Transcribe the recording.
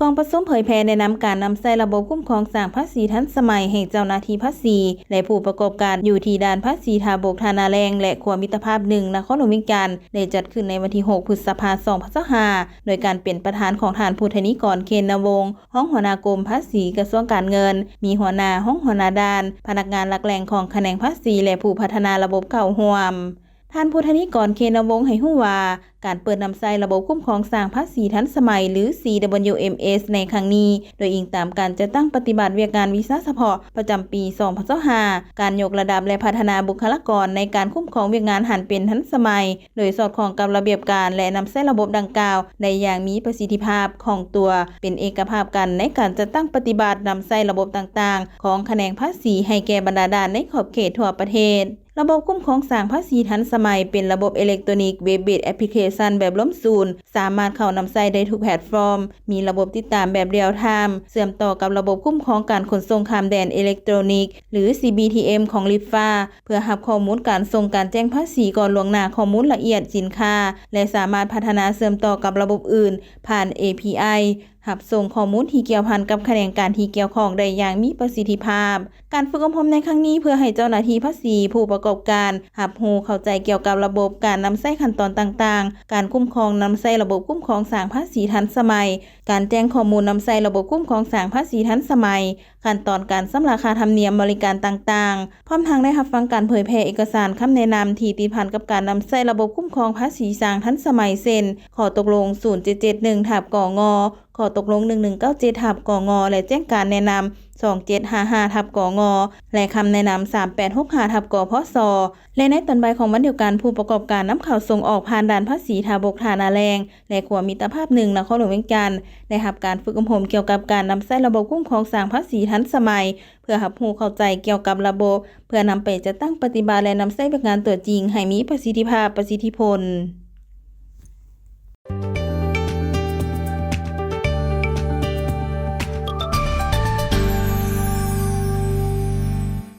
องผสมเผยแพร่แนะนำการนำใช้ระบบคุ้มครองสร้างภาษีทันสมัยให้เจ้าหน้าที่ภาษีและผู้ประกอบการอยู่ที่ด่านภาษีทาบกทานาแรงและขัวมิตรภาพ1นครหลวงเวียงจันทน์ได้จัดขึ้นในวันที่6พฤษภาคม2025โดยการเป็นประธานของท่านผู้ธนิกรเคนวงศ์ห้องหัวหน้ากรมภาษีกระทรวงการเงินมีหัวหน้าห้องหัวหน้าด่านพนักงานหลักแหล่งของแขนงภาษีและผู้พัฒนาระบบเข้าร่วมท่านผู้ธนิกรเคนวงศ์ให้รู้ว่าการเปิดนำใช้ระบบคุ้มครองสร้างภาษีทันสมัยหรือ CWMS ในครั้งนี้โดยอิงตามการจัดตั้งปฏิบัติเวียกงานวีซ่าเฉพาะประจำปี2025การยกระดับและพัฒนาบุคลากรในการคุ้มครองเวียกงานหันเป็นทันสมัยโดยสอดคล้องกับระเบียบการและนำใช้ระบบดังกล่าวในอย่างมีประสิทธิภาพของตัวเป็นเอกภาพกันในการจัดตั้งปฏิบัตินำใช้ระบบต่างๆของแขนงภาษีให้แก่บรรดาด่านในขอบเขตทั่วประเทศระบบคุ้มครองสร้างภาษีทันสมัยเป็นระบบอิเล็กทรอนิกส์เว็บเบสแอปพลิเคชันแบบล้มศูนย์สามารถเข้านำใช้ได้ทุกแพลตฟอร์มมีระบบติดตามแบบเรียลไทม์เชื่อมต่อกับระบบคุ้มครองการขนส่งข้ามแดนอิเล็กทรอนิกส์หรือ CBTM ของลิฟฟ้าเพื่อรับข้อมูลการส่งการแจ้งภาษีก่อนล่วงหน้าข้อมูลละเอียดสินค้าและสามารถพัฒนาเชื่อมต่อกับระบบอื่นผ่าน APIรับส่งข้อมูลที่เกี่ยวพันกับแขนงการที่เกี่ยวข้องได้อย่างมีประสิทธิภาพการฝึกอบรมในครั้งนี้เพื่อให้เจ้าหน้าที่ภาษีผู้ประกอบการรับรู้เข้าใจเกี่ยวกับระบบการนำใช้ขั้นตอนต่างๆการคุ้มครองนำใช้ระบบคุ้มครองสร้างภาษีทันสมัยการแจ้งข้อมูลนำใช้ระบบคุ้มครองสร้างภาษีทันสมัยขั้นตอนการชำระค่าธรรมเนียมบริการต่างๆพร้อมทั้งได้รับฟังการเผยแพร่เอกสารคำแนะนำที่ติดพันกับการนำใช้ระบบคุ้มครองภาษีสร้างทันสมัยเช่นข้อตกลง 0771/กงข้อตกลง 1197/กงและแจ้งการแนะนำ 2755/กงและคำแนะนำ 3865/กพศและในตอนบ่ายของวันเดียวกันผู้ประกอบการนำเข้าส่งออกผ่านด่านภาษีทาบกทานาแรงและขัวมิตรภาพ1นครหลวงเวียงจันทน์ได้รับการฝึกอบรมเกี่ยวกับการนำใช้ระบบคุ้มครองสร้างภาษีทันสมัยเพื่อรับรู้เข้าใจเกี่ยวกับระบบเพื่อนำไปจัดตั้งปฏิบัติและนำใช้เวียกงานตัวจริงให้มีประสิทธิภาพประสิทธิผล